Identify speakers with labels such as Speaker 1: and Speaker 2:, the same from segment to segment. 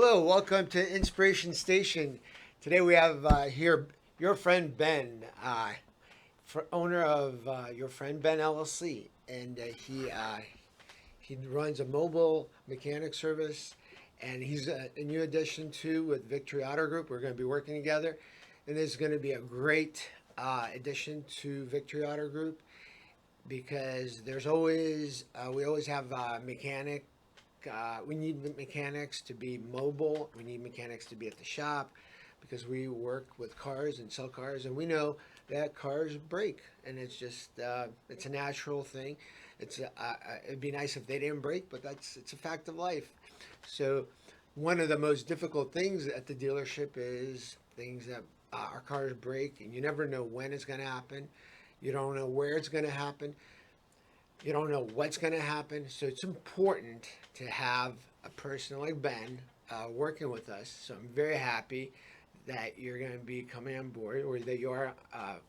Speaker 1: Hello, welcome to Inspiration Station. Today we have here your friend Ben, owner of Your Friend Ben LLC, and he runs a mobile mechanic service, and he's a new addition to with Victory Auto Group. We're going to be working together, and this is going to be a great addition to Victory Auto Group because there's always we always have mechanic we need mechanics to be mobile. We need mechanics to be at the shop because we work with cars and sell cars, and we know that cars break, and it's a natural thing. It'd be nice if they didn't break, but it's a fact of life. So one of the most difficult things at the dealership is things that our cars break, and you never know when it's going to happen. You don't know where it's going to happen. You don't know what's going to happen. So it's important to have a person like Ben working with us. So I'm very happy that you're going to be coming on board, or that you are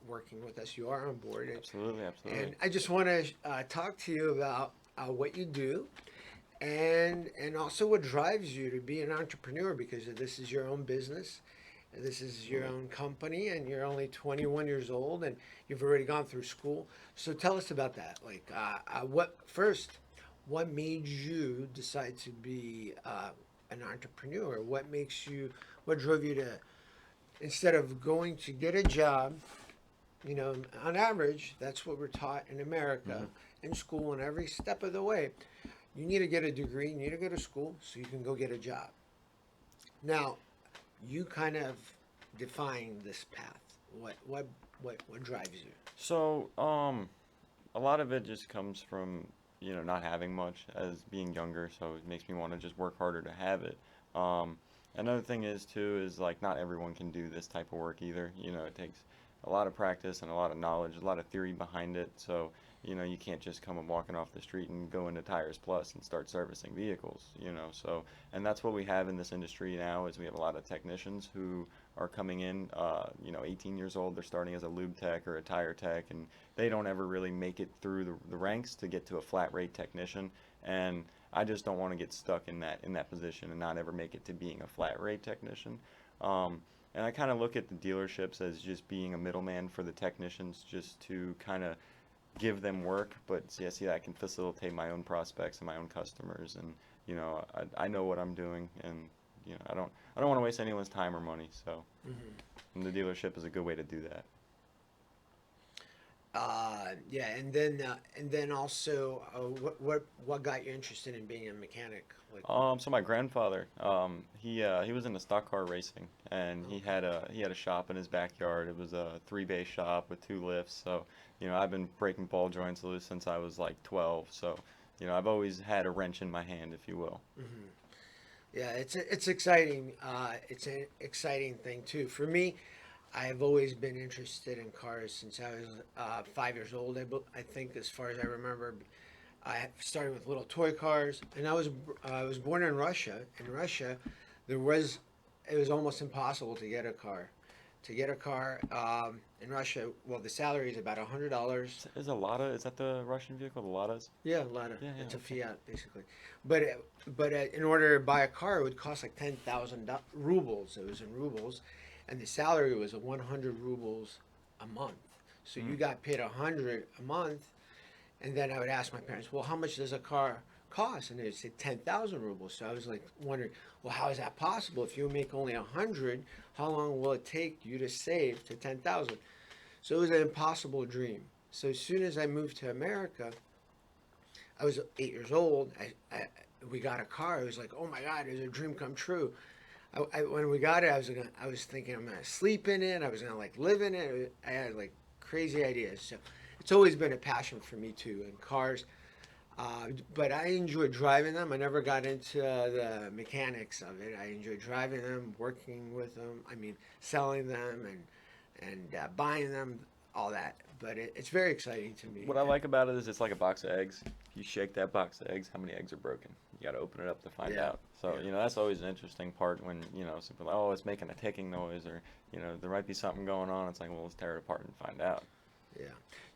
Speaker 1: working with us. You are on board.
Speaker 2: Absolutely, absolutely.
Speaker 1: And I just want to talk to you about what you do, and also what drives you to be an entrepreneur, because this is your own business. This is your
Speaker 2: Absolutely.
Speaker 1: own company, and you're only 21 years old, and you've already gone through school. So tell us about that. What made you decide to be an entrepreneur? What drove you to, instead of going to get a job, on average, that's what we're taught in America,
Speaker 2: hmm
Speaker 1: in school, and every step of the way. You need to get a degree, you need to go to school so you can go get a job. Now, you kind of define this path. What drives you?
Speaker 2: a lot of it just comes from, not having much as being younger, so it makes me want to just work harder to have it. Um, Another thing is too is like not everyone can do this type of work either. It takes a lot of practice and a lot of knowledge, a lot of theory behind it. So, you can't just come and walking off the street and go into Tires Plus and start servicing vehicles. So, and that's what we have in this industry now is we have a lot of technicians who are coming in, 18 years old, they're starting as a lube tech or a tire tech, and they don't ever really make it through the ranks to get to a flat rate technician. And I just don't want to get stuck in that position and not ever make it to being a flat rate technician. And I kind of look at the dealerships as just being a middleman for the technicians, just to kind of give them work. But see, I can facilitate my own prospects and my own customers, and I know what I'm doing, and I don't want to waste anyone's time or money. So,
Speaker 1: Hmm.
Speaker 2: and the dealership is a good way to do that.
Speaker 1: Yeah, and then also, what got you interested in being a mechanic? Like,
Speaker 2: So my grandfather, he was into stock car racing, and
Speaker 1: okay.
Speaker 2: he had a shop in his backyard. It was a three-bay shop with two lifts. So, I've been breaking ball joints loose since I was like 12. So, I've always had a wrench in my hand, if you will.
Speaker 1: Hmm. Yeah, it's exciting. It's an exciting thing too. For me, I have always been interested in cars since I was 5 years old. I think, as far as I remember, I started with little toy cars, and I was born in Russia. In Russia, there was it was almost impossible to get a car. To get a car in Russia, well, the salary is about $100.
Speaker 2: Is a Lada? Is that the Russian vehicle, the Ladas?
Speaker 1: Yeah, Lada.
Speaker 2: Yeah, yeah,
Speaker 1: It's a
Speaker 2: okay.
Speaker 1: Fiat, basically. But in order to buy a car, it would cost like 10,000 rubles. It was in rubles, and the salary was 100 rubles a month. So you
Speaker 2: Mm.
Speaker 1: got paid 100 a month, and then I would ask my parents, well, how much does a car cost? And they'd say 10,000 rubles. So I was like wondering, well, how is that possible? If you make only 100, how long will it take you to save to 10,000? So it was an impossible dream. So as soon as I moved to America, I was 8 years old. We got a car. It was like, oh my God, it was a dream come true. When we got it, I was thinking I'm gonna sleep in it. I was gonna like live in it. I had like crazy ideas. So it's always been a passion for me too, and cars. But I enjoy driving them. I never got into the mechanics of it. I enjoy driving them, working with them. I mean, selling them and buying them, all that. But it's very exciting to me.
Speaker 2: What I like about it is it's like a box of eggs. If you shake that box of eggs, how many eggs are broken? You got to open it up to find
Speaker 1: Yeah,
Speaker 2: out. So,
Speaker 1: yeah.
Speaker 2: that's always an interesting part when, people are like, oh, it's making a ticking noise, or, there might be something going on. It's like, well, let's tear it apart and find out.
Speaker 1: Yeah,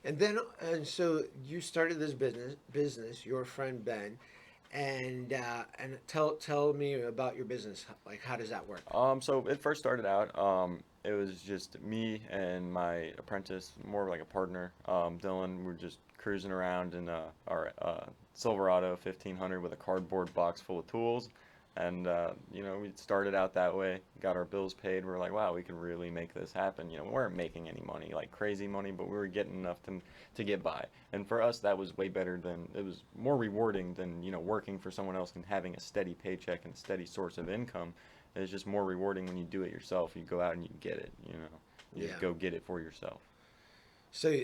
Speaker 1: and so you started this business, your friend Ben, And tell me about your business. Like, how does that work?
Speaker 2: So it first started out, it was just me and my apprentice, more like a partner, Dylan. We were just cruising around in our Silverado 1500 with a cardboard box full of tools. And, we started out that way, got our bills paid. We were like, wow, we could really make this happen. We weren't making any money, like crazy money, but we were getting enough to get by. And for us, that was way better than, it was more rewarding than, working for someone else and having a steady paycheck and a steady source of income. It's just more rewarding when you do it yourself. You go out and you get it, You just
Speaker 1: Yeah.
Speaker 2: go get it for yourself.
Speaker 1: So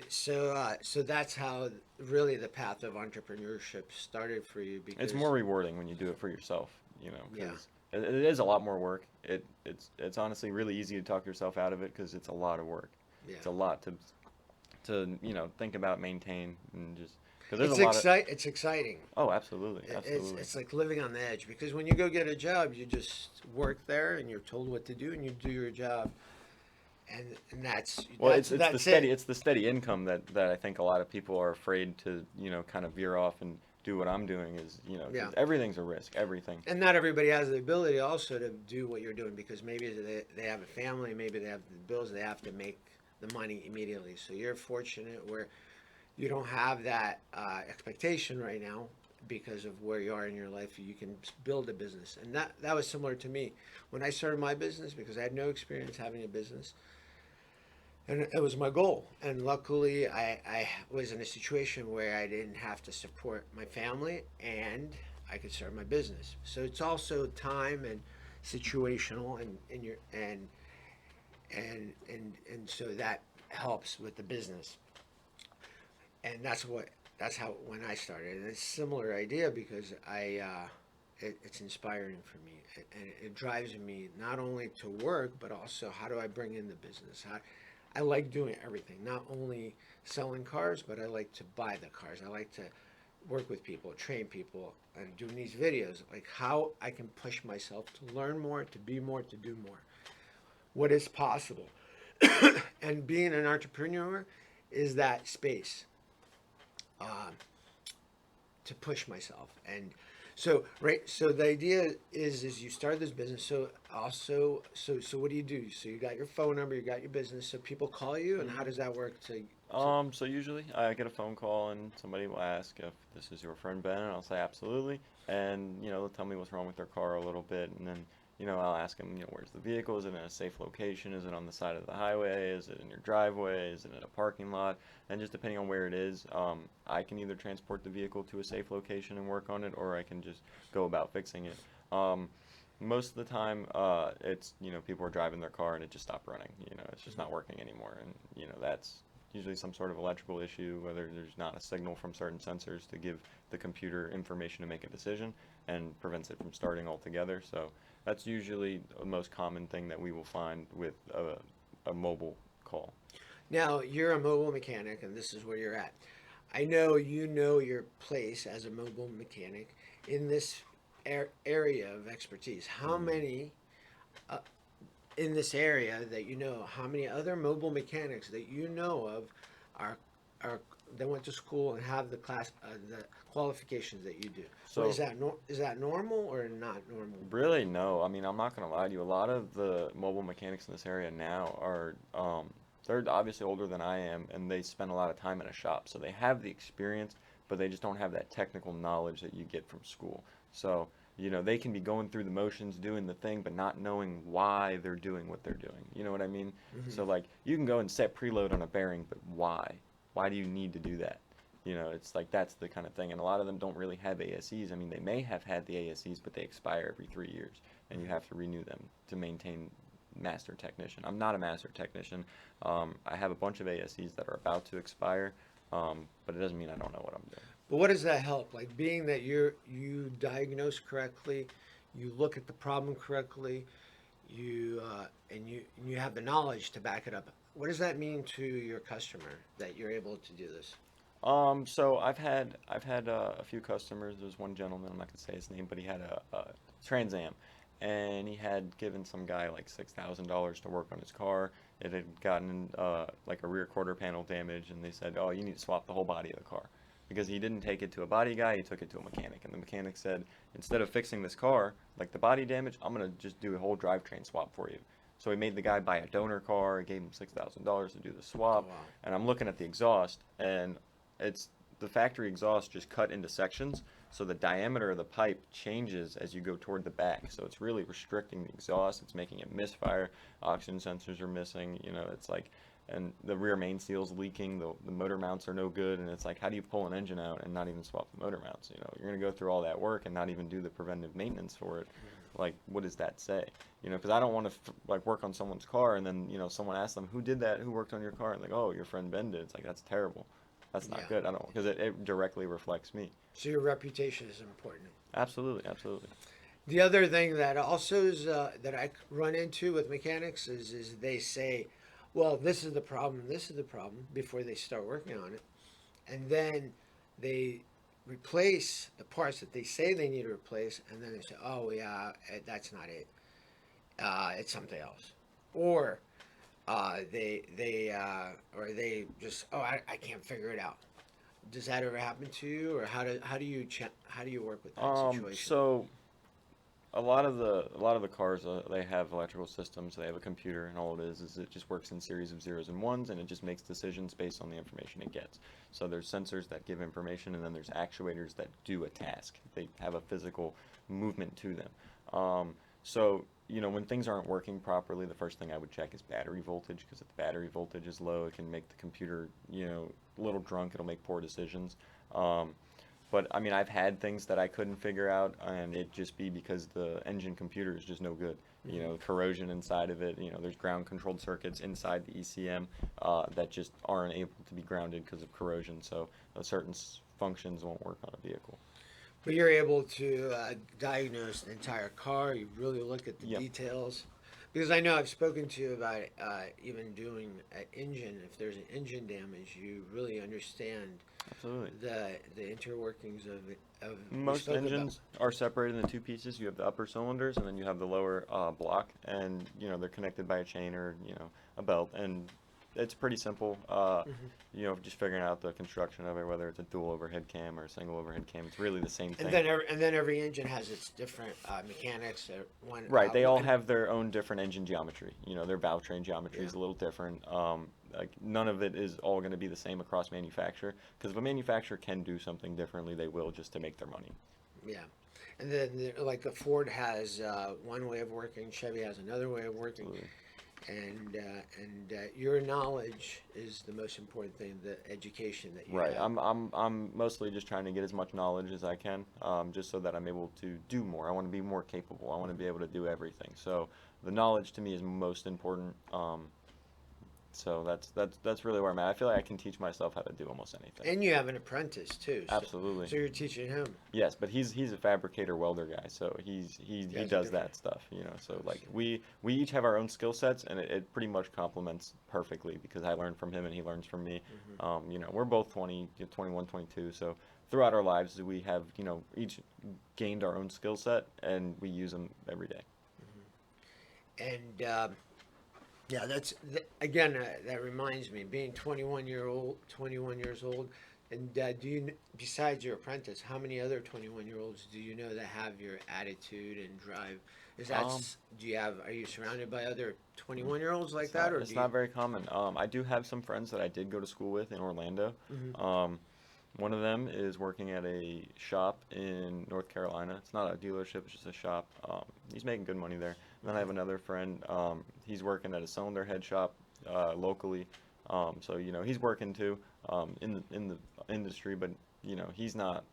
Speaker 1: that's how really the path of entrepreneurship started for you
Speaker 2: It's
Speaker 1: because
Speaker 2: more rewarding when you do it for yourself,
Speaker 1: yeah,
Speaker 2: because it is a lot more work. It's honestly really easy to talk yourself out of it because it's a lot of work.
Speaker 1: yeah.
Speaker 2: It's a lot to think about, maintain, and just because there's a lot of.
Speaker 1: It's exciting.
Speaker 2: Oh, absolutely, absolutely.
Speaker 1: It's like living on the edge because when you go get a job, you just work there and you're told what to do and you do your job, and
Speaker 2: Well, it's the
Speaker 1: that's it.
Speaker 2: steady income that I think a lot of people are afraid to kind of veer off and do what I'm doing is
Speaker 1: Yeah.
Speaker 2: 'cause everything's a risk, everything.
Speaker 1: And not everybody has the ability also to do what you're doing because maybe they have a family, maybe they have the bills, they have to make the money immediately. So you're fortunate where you don't have that expectation right now because of where you are in your life. You can build a business, and that was similar to me when I started my business because I had no experience having a business, and it was my goal. And luckily, I was in a situation where I didn't have to support my family, and I could start my business. So it's also time and situational, and so that helps with the business. And that's how when I started. And it's a similar idea because it's inspiring for me, and it drives me not only to work but also how do I bring in the business. I like doing everything, not only selling cars, but I like to buy the cars. I like to work with people, train people, and doing these videos, like how I can push myself to learn more, to be more, to do more. What is possible, and being an entrepreneur is that space uh, to push myself. And so the idea is you start this business. So also, so what do you do? So you got your phone number, you got your business. So people call you, and how does that work? To
Speaker 2: So usually I get a phone call and somebody will ask if this is your friend Ben, and I'll say absolutely, and they'll tell me what's wrong with their car a little bit, and then I'll ask them, where's the vehicle? Is it in a safe location? Is it on the side of the highway? Is it in your driveway? Is it in a parking lot? And just depending on where it is, I can either transport the vehicle to a safe location and work on it, or I can just go about fixing it. Most of the time, it's people are driving their car and it just stopped running. It's just not working anymore, and that's usually some sort of electrical issue, whether there's not a signal from certain sensors to give the computer information to make a decision and prevents it from starting altogether. So that's usually the most common thing that we will find with a mobile call.
Speaker 1: now you're a mobile mechanic, and this is where you're at. I know you know your place as a mobile mechanic in this area of expertise. How
Speaker 2: Mhm.
Speaker 1: many uh, in this area that you know? How many other mobile mechanics that you know of are are that went to school and have the qualifications that you do? What is
Speaker 2: So
Speaker 1: that? Is that normal or not normal?
Speaker 2: really, no. I mean, I'm not gonna lie to you. A lot of the mobile mechanics in this area now are, they're obviously older than I am, and they spend a lot of time in a shop, so they have the experience, but they just don't have that technical knowledge that you get from school. So, they can be going through the motions, doing the thing, but not knowing why they're doing what they're doing. You know what I mean?
Speaker 1: Hmm.
Speaker 2: So, like, you can go and set preload on a bearing, but why? Why do you need to do that? It's like that's the kind of thing. And a lot of them don't really have ASEs. I mean, they may have had the ASEs, but they expire every 3 years, and you have to renew them to maintain master technician. I'm not a master technician. I have a bunch of ASEs that are about to expire, but it doesn't mean I don't know what I'm doing.
Speaker 1: But what does that help? Like being that you diagnose correctly, you look at the problem correctly, and you have the knowledge to back it up. What does that mean to your customer that you're able to do this?
Speaker 2: So I've had a few customers. There's one gentleman, I'm not gonna say his name, but he had a Trans Am, and he had given some guy like $6,000 to work on his car. It had gotten like a rear quarter panel damage, and they said, "Oh, you need to swap the whole body of the car." because he didn't take it to a body guy, he took it to a mechanic. And the mechanic said, instead of fixing this car, like the body damage, I'm going to just do a whole drivetrain swap for you. So he made the guy buy a donor car, gave him $6,000 to do the
Speaker 1: Oh
Speaker 2: swap.
Speaker 1: wow.
Speaker 2: And I'm looking at the exhaust, and it's the factory exhaust just cut into sections, so the diameter of the pipe changes as you go toward the back. So it's really restricting the exhaust. It's making it misfire. Oxygen sensors are missing. It's like, and the rear main seal's leaking. The motor mounts are no good. And it's like, how do you pull an engine out and not even swap the motor mounts? You're going to go through all that work and not even do the preventive maintenance for it. Like, what does that say? Because I don't want to like work on someone's car and then someone asks them, who did that? Who worked on your car? And like, oh, your friend Ben did. It's like, that's terrible. That's not
Speaker 1: Yeah.
Speaker 2: good. I don't, because it directly reflects me.
Speaker 1: So your reputation is important.
Speaker 2: Absolutely, absolutely.
Speaker 1: The other thing that also is that I run into with mechanics is they say, well, this is the problem, this is the problem before they start working on it, and then they replace the parts that they say they need to replace, and then they say, oh yeah, that's not it. It's something else, or they just, oh, I can't figure it out. Does that ever happen to you, or how do you work with that situation?
Speaker 2: So a lot of the cars, they have electrical systems. They have a computer, and all it is it just works in series of zeros and ones, and it just makes decisions based on the information it gets. So there's sensors that give information, and then there's actuators that do a task. They have a physical movement to them. So when things aren't working properly, the first thing I would check is battery voltage, because if the battery voltage is low, it can make the computer a little drunk. It'll make poor decisions. But I mean, I've had things that I couldn't figure out, and it just be because the engine computer is just no good. Corrosion inside of it. There's ground controlled circuits inside the ECM that just aren't able to be grounded because of corrosion. So certain functions won't work on a vehicle.
Speaker 1: But you're able to diagnose the entire car. You really look at the
Speaker 2: Yep.
Speaker 1: details. Because I know I've spoken to you about even doing an engine. If there's an engine damage, you really understand
Speaker 2: Absolutely.
Speaker 1: the interworkings of we
Speaker 2: Most
Speaker 1: spoke about.
Speaker 2: engines are separated into two pieces. You have the upper cylinders, and then you have the lower block, and they're connected by a chain or a belt, and it's pretty simple. Just figuring out the construction of it, whether it's a dual overhead cam or a single overhead cam. It's really the same thing.
Speaker 1: And then every engine has its different mechanics. One
Speaker 2: Right, they all have their own different engine geometry. Their valve train geometry is
Speaker 1: Yeah.
Speaker 2: a little different. Like none of it is all going to be the same across manufacturer. Because if a manufacturer can do something differently, they will just to make their money.
Speaker 1: Yeah, and then like the Ford has one way of working, Chevy has another way of working.
Speaker 2: Absolutely.
Speaker 1: And your knowledge is the most important thing, the education that you
Speaker 2: Right.
Speaker 1: have.
Speaker 2: I'm mostly just trying to get as much knowledge as I can, just so that I'm able to do more. I want to be more capable. I want to be able to do everything. So the knowledge to me is most important. So that's really where I'm at. I feel like I can teach myself how to do almost anything.
Speaker 1: And you have an apprentice too.
Speaker 2: Absolutely.
Speaker 1: So you're teaching him.
Speaker 2: Yes, but he's a fabricator welder guy, so he
Speaker 1: guys are
Speaker 2: does
Speaker 1: different.
Speaker 2: that stuff. So like we each have our own skill sets, and it pretty much complements perfectly because I learn from him and he learns from me. We're both 20, 21, 22, so throughout our lives we have each gained our own skill set and we use them every day.
Speaker 1: And yeah, again, that reminds me, being 21 years old, and do you, besides your apprentice, how many other 21-year-olds do you know that have your attitude and drive? Is that, are you surrounded by other 21-year-olds like that, or
Speaker 2: It's not very common. I do have some friends that I did go to school with in Orlando. One of them is working at a shop in North Carolina. It's not a dealership, it's just a shop. He's making good money there. And then I have another friend, he's working at a cylinder head shop locally. So he's working too in the industry, but he's not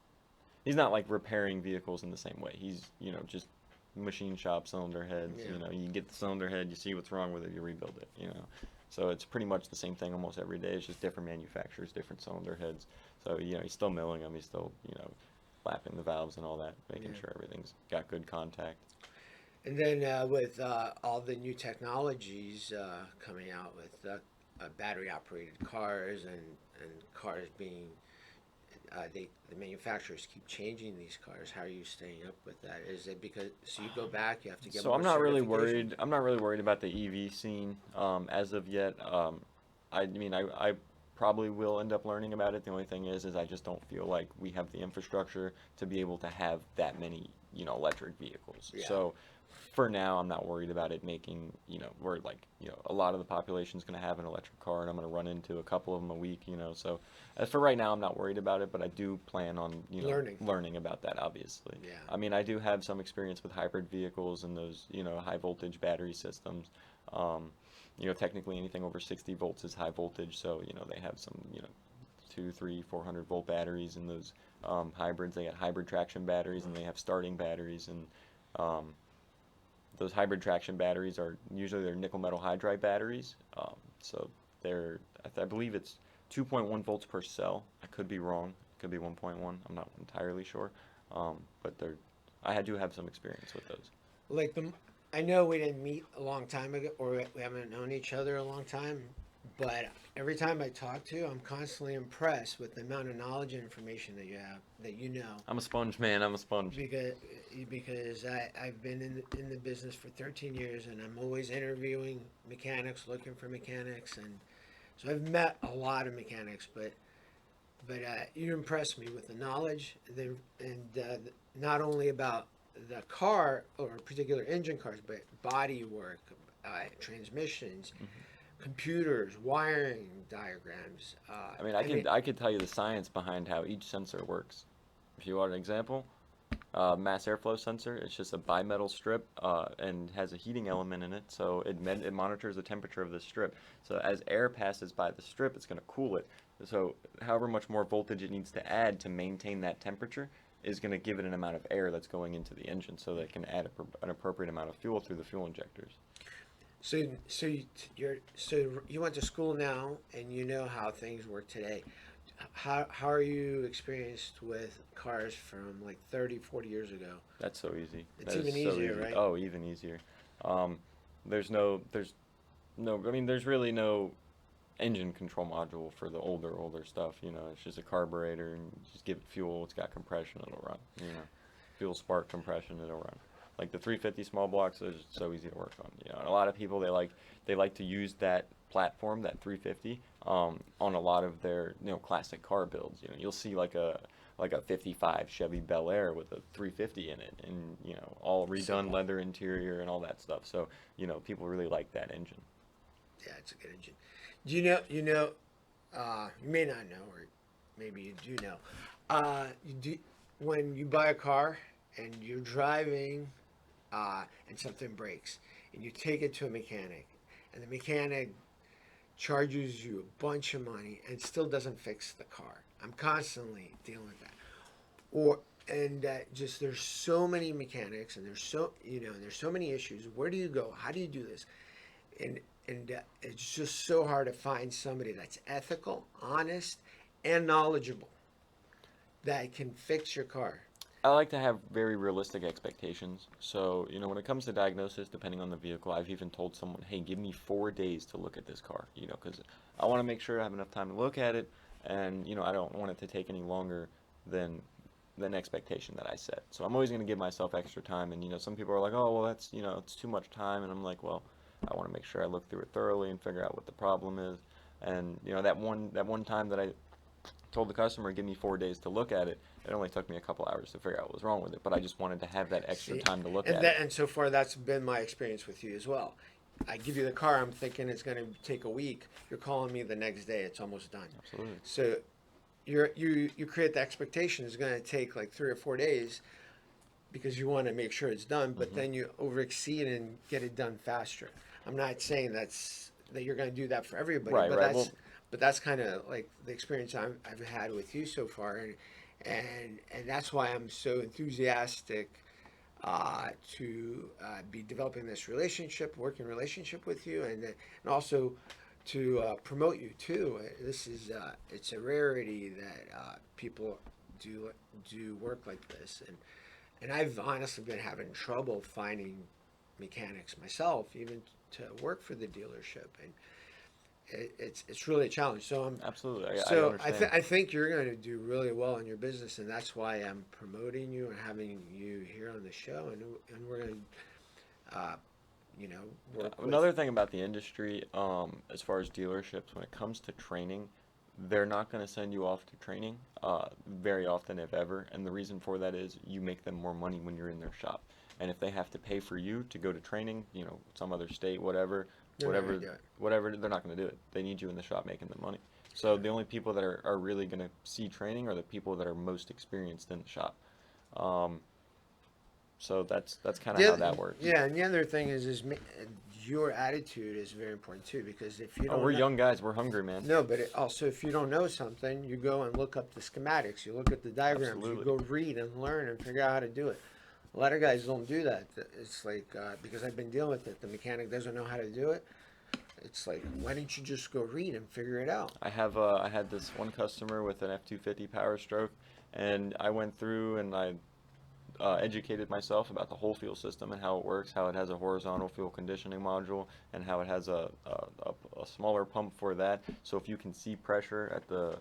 Speaker 2: like repairing vehicles in the same way. He's just machine shop cylinder heads.
Speaker 1: Yeah.
Speaker 2: You get the cylinder head, you see what's wrong with it, you rebuild it. So it's pretty much the same thing almost every day. It's just different manufacturers, different cylinder heads. So he's still milling them. He's still lapping the valves and all that, making
Speaker 1: Yeah.
Speaker 2: sure everything's got good contact.
Speaker 1: And then with all the new technologies coming out with battery-operated cars and cars being, the manufacturers keep changing these cars. How are you staying up with that? Is it because so you go back, you have to get
Speaker 2: So
Speaker 1: more
Speaker 2: I'm not really
Speaker 1: certification?
Speaker 2: worried. I'm not really worried about the EV scene as of yet. I mean, I probably will end up learning about it. The only thing is I just don't feel like we have the infrastructure to be able to have that many, electric vehicles.
Speaker 1: Yeah.
Speaker 2: So for now, I'm not worried about it making, where like, a lot of the population is going to have an electric car, and I'm going to run into a couple of them a week, So as for right now, I'm not worried about it, but I do plan on, learning about that, obviously.
Speaker 1: Yeah.
Speaker 2: I mean, I do have some experience with hybrid vehicles and those, high voltage battery systems. Technically anything over 60 volts is high voltage, so, they have some, 2, 3, 400-volt batteries in those hybrids. They got hybrid traction batteries, and they have starting batteries, and those hybrid traction batteries are usually they're nickel metal hydride batteries. So they're, I believe it's 2.1 volts per cell. I could be wrong. It could be 1.1. I'm not entirely sure. But I do have some experience with those.
Speaker 1: Like I know we didn't meet a long time ago, or we haven't known each other a long time, but every time I talk to you, I'm constantly impressed with the amount of knowledge and information that you have, that you know.
Speaker 2: I'm a sponge, man. I'm a sponge.
Speaker 1: Because I've been in the business for 13 years, and I'm always interviewing mechanics, looking for mechanics, and so I've met a lot of mechanics, but you impress me with the knowledge, and not only about the car or particular engine cars, but body work, transmissions, computers, wiring diagrams.
Speaker 2: I mean, I could tell you the science behind how each sensor works. If you want an example, mass airflow sensor, it's just a bimetal strip and has a heating element in it, so it monitors the temperature of the strip. So as air passes by the strip, it's going to cool it. So however much more voltage it needs to add to maintain that temperature is going to give it an amount of air that's going into the engine, so that it can add an appropriate amount of fuel through the fuel injectors.
Speaker 1: So you went to school now, and you know how things work today. How are you experienced with cars from like 30, 40 years ago?
Speaker 2: That's so easy.
Speaker 1: It's even easier, right?
Speaker 2: Oh, even easier. There's really no engine control module for the older stuff. It's just a carburetor, and you just give it fuel. It's got compression, it'll run. Fuel spark compression, it'll run. Like the 350 small blocks is so easy to work on. And a lot of people they like to use that platform, that 350, on a lot of their classic car builds. You'll see like a 55 Chevy Bel Air with a 350 in it, and all redone leather interior and all that stuff. So people really like that engine.
Speaker 1: Yeah, it's a good engine. Do you know? You may not know, or maybe you do know. When you buy a car and you're driving, and something breaks, and you take it to a mechanic, and the mechanic charges you a bunch of money and still doesn't fix the car. I'm constantly dealing with that. Just there's so many mechanics, and there's so many issues. Where do you go? How do you do this? And it's just so hard to find somebody that's ethical, honest, and knowledgeable that can fix your car.
Speaker 2: I like to have very realistic expectations. So, when it comes to diagnosis, depending on the vehicle, I've even told someone, hey, give me 4 days to look at this car, because I want to make sure I have enough time to look at it, and, I don't want it to take any longer than expectation that I set. So I'm always going to give myself extra time, and, some people are like, oh, well, that's, it's too much time, and I'm like, well, I want to make sure I look through it thoroughly and figure out what the problem is. And, that one time that I told the customer, give me 4 days to look at it, it only took me a couple hours to figure out what was wrong with it, but I just wanted to have that extra time to look at it.
Speaker 1: And so far, that's been my experience with you as well. I give you the car, I'm thinking it's going to take a week. You're calling me the next day, it's almost done.
Speaker 2: Absolutely.
Speaker 1: So you create the expectation it's going to take like 3 or 4 days because you want to make sure it's done, but then you overexceed and get it done faster. I'm not saying that you're going to do that for everybody,
Speaker 2: Right.
Speaker 1: But that's kind of like the experience I've had with you so far, and that's why I'm so enthusiastic to be developing this working relationship with you, and also to promote you too. It's a rarity that people do work like this, and I've honestly been having trouble finding mechanics myself, even to work for the dealership, and it's really a challenge. So
Speaker 2: Absolutely.
Speaker 1: I
Speaker 2: understand.
Speaker 1: I think you're going to do really well in your business, and that's why I'm promoting you and having you here on the show, and we're going to work
Speaker 2: Another thing about the industry, as far as dealerships, when it comes to training, they're not going to send you off to training very often, if ever. And the reason for that is you make them more money when you're in their shop. And if they have to pay for you to go to training, some other state, whatever,
Speaker 1: They're not gonna do it.
Speaker 2: whatever, they're not going to do it. They need you in the shop making the money. So the only people that are really going to see training are the people that are most experienced in the shop. Um, so that's kind of how that works.
Speaker 1: Yeah, and the other thing your attitude is very important too, because if you
Speaker 2: Oh,
Speaker 1: don't
Speaker 2: we're
Speaker 1: know,
Speaker 2: young guys. We're hungry, man.
Speaker 1: no, but also if you don't know something, you go and look up the schematics, you look at the diagrams,
Speaker 2: Absolutely.
Speaker 1: you go read and learn and figure out how to do it. A lot of guys don't do that. It's like because I've been dealing with it, the mechanic doesn't know how to do it. It's like, why don't you just go read and figure it out?
Speaker 2: I had this one customer with an F-250 Power Stroke, and I went through and I educated myself about the whole fuel system and how it works, how it has a horizontal fuel conditioning module, and how it has a smaller pump for that. So if you can see pressure at the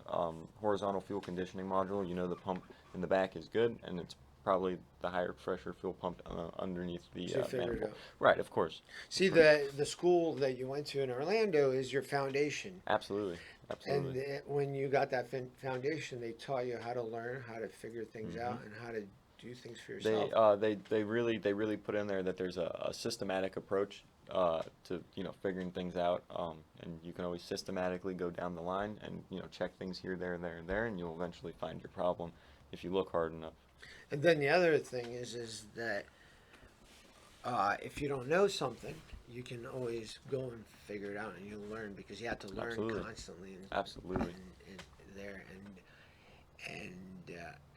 Speaker 2: horizontal fuel conditioning module, you know the pump in the back is good, and it's probably the higher pressure fuel pump underneath the
Speaker 1: So you figured it
Speaker 2: manifold.
Speaker 1: out.
Speaker 2: Right, of course.
Speaker 1: See, the school that you went to in Orlando is your foundation.
Speaker 2: Absolutely.
Speaker 1: And
Speaker 2: Absolutely.
Speaker 1: when you got that foundation, they taught you how to learn, how to figure things
Speaker 2: Mhm.
Speaker 1: out, and how to do things for yourself.
Speaker 2: They really put in there that there's a systematic approach to figuring things out, and you can always systematically go down the line and check things here, there, there, and there, and you'll eventually find your problem if you look hard enough.
Speaker 1: And then the other thing is that if you don't know something, you can always go and figure it out, and you'll learn because you have to learn
Speaker 2: Absolutely.
Speaker 1: constantly.
Speaker 2: Absolutely.
Speaker 1: And there,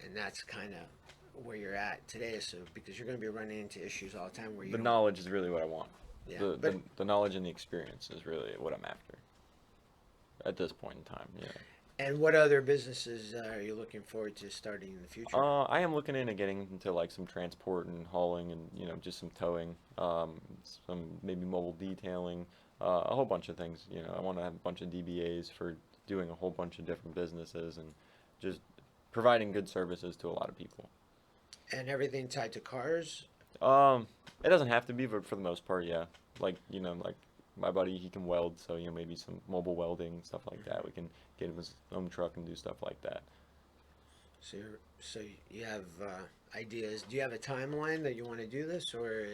Speaker 1: and that's kind of where you're at today. So because you're going to be running into issues all the time where you
Speaker 2: The
Speaker 1: don't-
Speaker 2: knowledge is really what I want.
Speaker 1: Yeah,
Speaker 2: The knowledge and the experience is really what I'm after at this point in time. Yeah.
Speaker 1: And what other businesses are you looking forward to starting in the future?
Speaker 2: I am looking into getting into like some transport and hauling and just some towing, some maybe mobile detailing, a whole bunch of things. I want to have a bunch of DBAs for doing a whole bunch of different businesses and just providing good services to a lot of people.
Speaker 1: And everything tied to cars?
Speaker 2: It doesn't have to be, but for the most part, yeah. Like like my buddy, he can weld, so maybe some mobile welding stuff like that. We can get him his own truck and do stuff like that.
Speaker 1: So you have ideas. Do you have a timeline that you want to do this, or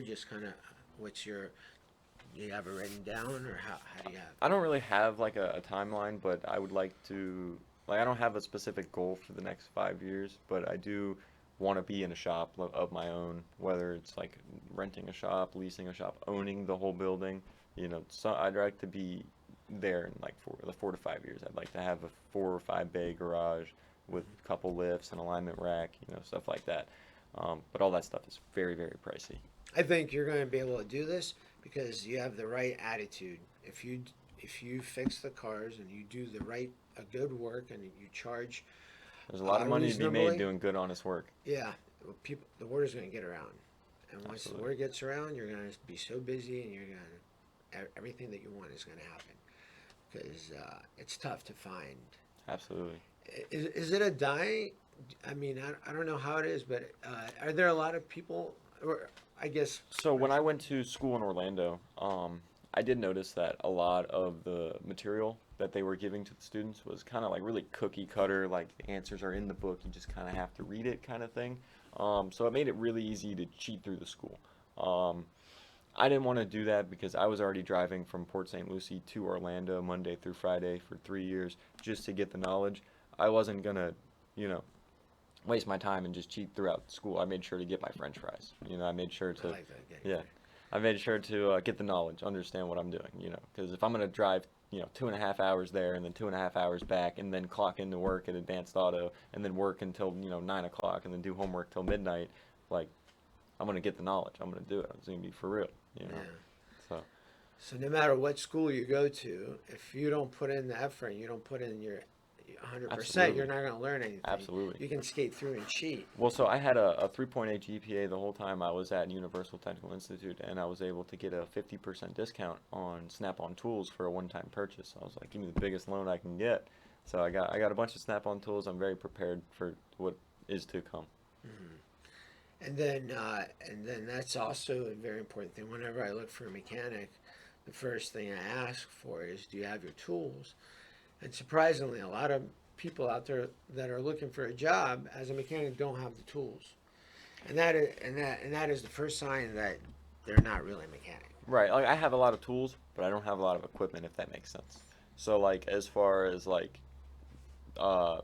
Speaker 1: just kind of what's your? Do you have it written down, or how do you have?
Speaker 2: I don't really have like a timeline, but I would like to, like, I don't have a specific goal for the next 5 years, but I do want to be in a shop of my own, whether it's like renting a shop, leasing a shop, owning the whole building. So I'd like to be there in like for the 4 to 5 years. I'd like to have a 4 or 5 bay garage with a couple lifts, an alignment rack, stuff like that. But all that stuff is very, very pricey.
Speaker 1: I think you're going to be able to do this because you have the right attitude. If you fix the cars and you do a good work and you charge.
Speaker 2: There's a lot of money to be made
Speaker 1: reasonably.
Speaker 2: doing good, honest work.
Speaker 1: Yeah, the word is going to get around, and once
Speaker 2: Absolutely.
Speaker 1: the word gets around, you're going to be so busy, and you're going to everything that you want is going to happen because it's tough to find.
Speaker 2: Absolutely.
Speaker 1: Is it a die? I mean, I don't know how it is, but are there a lot of people? Or I guess
Speaker 2: So when I went to school in Orlando, I did notice that a lot of the material that they were giving to the students was kind of like really cookie cutter, like the answers are in the book, you just kind of have to read it kind of thing. So it made it really easy to cheat through the school. I didn't want to do that because I was already driving from Port St. Lucie to Orlando Monday through Friday for 3 years just to get the knowledge. I wasn't gonna, waste my time and just cheat throughout school. I made sure to get my French fries. I made sure
Speaker 1: I
Speaker 2: to,
Speaker 1: like that.
Speaker 2: yeah, I made sure to get the knowledge, understand what I'm doing. Because if I'm gonna drive, 2.5 hours there and then 2.5 hours back, and then clock into work at Advanced Auto, and then work until 9 o'clock, and then do homework till midnight, like I'm gonna get the knowledge. I'm gonna do it. It's gonna be for real.
Speaker 1: Yeah.
Speaker 2: So
Speaker 1: So no matter what school you go to, if you don't put in the effort, and you don't put in your 100%,
Speaker 2: Absolutely.
Speaker 1: you're not going to learn anything.
Speaker 2: Absolutely.
Speaker 1: You can skate through and cheat.
Speaker 2: Well, so I had a 3.8 GPA the whole time I was at Universal Technical Institute, and I was able to get a 50% discount on Snap-on tools for a one-time purchase. I was like, give me the biggest loan I can get. So I got a bunch of Snap-on tools. I'm very prepared for what is to come.
Speaker 1: And then that's also a very important thing. Whenever I look for a mechanic, the first thing I ask for is, do you have your tools? And surprisingly, a lot of people out there that are looking for a job as a mechanic don't have the tools, and that is the first sign that they're not really a mechanic.
Speaker 2: Right. Like I have a lot of tools, but I don't have a lot of equipment, if that makes sense. So like as far as like uh,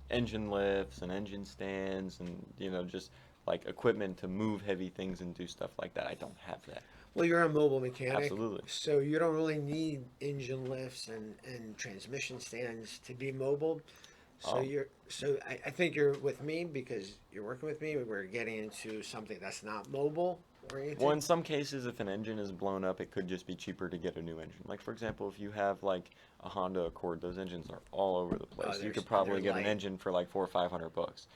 Speaker 2: engine lifts and engine stands and just like equipment to move heavy things and do stuff like that, I don't have that.
Speaker 1: Well, you're a mobile mechanic,
Speaker 2: Absolutely.
Speaker 1: so you don't really need engine lifts and transmission stands to be mobile. So
Speaker 2: Um,
Speaker 1: I think you're with me because you're working with me. We're getting into something that's not mobile
Speaker 2: Well,
Speaker 1: oriented.
Speaker 2: in some cases, if an engine is blown up, it could just be cheaper to get a new engine. Like, for example, if you have like a Honda Accord, those engines are all over the
Speaker 1: Oh,
Speaker 2: place. You could
Speaker 1: they're
Speaker 2: probably get an
Speaker 1: light.
Speaker 2: engine for like 400 or 500 bucks.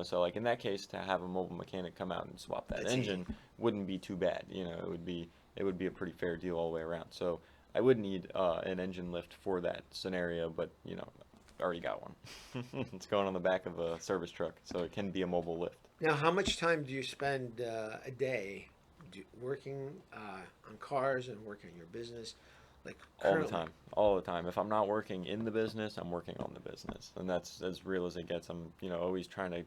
Speaker 2: So like in that case, to have a mobile mechanic come out and swap that
Speaker 1: That's easy.
Speaker 2: engine wouldn't be too bad. It would be a pretty fair deal all the way around. So I would need an engine lift for that scenario, but I already got one. It's going on the back of a service truck, so it can be a mobile lift.
Speaker 1: Now, how much time do you spend a day working on cars and working on your business? Like
Speaker 2: All the
Speaker 1: currently,
Speaker 2: time, all the time. If I'm not working in the business, I'm working on the business, and that's as real as it gets. I'm, always trying to,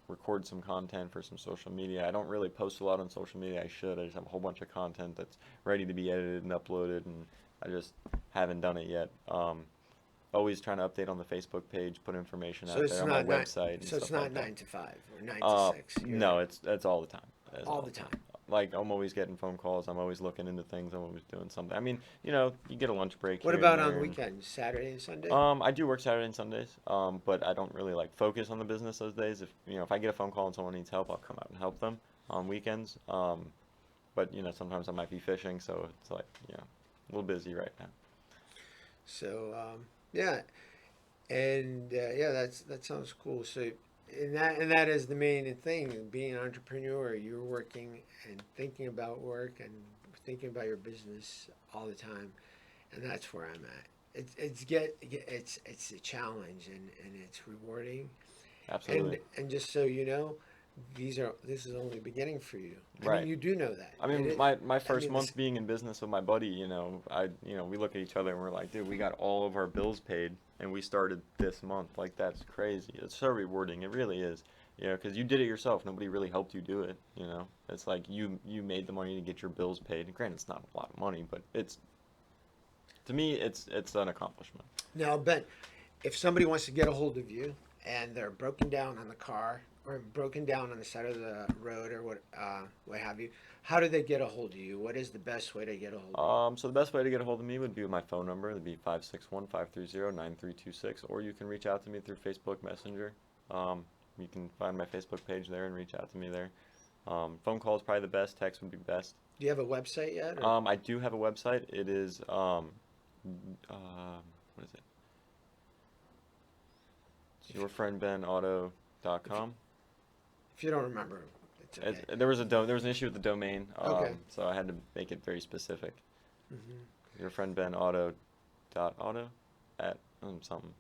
Speaker 2: record some content for some social media. I don't really post a lot on social media. I should. I just have a whole bunch of content that's ready to be edited and uploaded, and I just haven't done it yet. Always trying to update on the Facebook page, put information
Speaker 1: so
Speaker 2: out
Speaker 1: it's
Speaker 2: there on my
Speaker 1: not nine.
Speaker 2: website and
Speaker 1: So it's
Speaker 2: stuff
Speaker 1: not
Speaker 2: like that.
Speaker 1: 9 to 5 or 9 to 6.
Speaker 2: No, it's all the time. It's
Speaker 1: All
Speaker 2: all
Speaker 1: the
Speaker 2: the time.
Speaker 1: time.
Speaker 2: Like I'm always getting phone calls. I'm always looking into things. I'm always doing something. I mean, you get a lunch break
Speaker 1: What
Speaker 2: here and
Speaker 1: about on
Speaker 2: there, and
Speaker 1: weekends, Saturday and Sunday?
Speaker 2: I do work Saturday and Sundays. But I don't really like focus on the business those days. If I get a phone call and someone needs help, I'll come out and help them on weekends. But sometimes I might be fishing, so it's like a little busy right now.
Speaker 1: So yeah, and yeah, that sounds cool. So and that is the main thing. Being an entrepreneur, you're working and thinking about work and thinking about your business all the time, and that's where I'm at. It's a challenge and it's rewarding. And
Speaker 2: Absolutely.
Speaker 1: just so you know, this is only the beginning for you. I mean,
Speaker 2: Right.
Speaker 1: you do know that.
Speaker 2: I
Speaker 1: It,
Speaker 2: mean,
Speaker 1: it
Speaker 2: my
Speaker 1: I
Speaker 2: first
Speaker 1: mean, this,
Speaker 2: month being in business with my buddy, we look at each other and we're like, dude, we got all of our bills paid and we started this month. Like, that's crazy. It's so rewarding. It really is. Because you did it yourself. Nobody really helped you do it. It's like you made the money to get your bills paid. And granted, it's not a lot of money, but to me, it's an accomplishment.
Speaker 1: now, Ben, if somebody wants to get a hold of you and they're broken down on the car or broken down on the side of the road or what have you, how do they get a hold of you? What is the best way to get a hold of you?
Speaker 2: So the best way to get a hold of me would be with my phone number. It'd be 561-530-9326, or you can reach out to me through Facebook Messenger. You can find my Facebook page there and reach out to me there. Phone call is probably the best. Text would be best.
Speaker 1: Do you have a website yet? Or
Speaker 2: I do have a website. It is what is it? It's yourfriendbenauto.com.
Speaker 1: if you don't remember, it's okay.
Speaker 2: There was an issue with the domain,
Speaker 1: Okay.
Speaker 2: so I had to make it very specific.
Speaker 1: Hmm.
Speaker 2: Yourfriendbenauto.auto at something.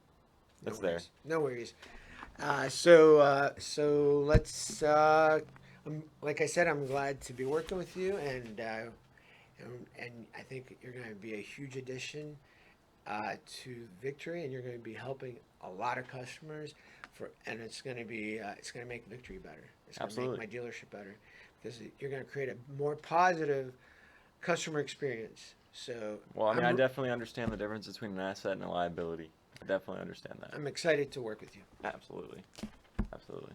Speaker 1: No
Speaker 2: It's there.
Speaker 1: worries. No worries. So let's. Like I said, I'm glad to be working with you, and I think you're going to be a huge addition to Victory, and you're going to be helping a lot of customers and it's going to make Victory better. It's going to make
Speaker 2: Absolutely.
Speaker 1: my dealership better because you're going to create a more positive customer experience. So
Speaker 2: Well, I mean, I
Speaker 1: I'm
Speaker 2: definitely understand the difference between an asset and a liability. I definitely understand that.
Speaker 1: I'm excited to work with you.
Speaker 2: Absolutely. Absolutely.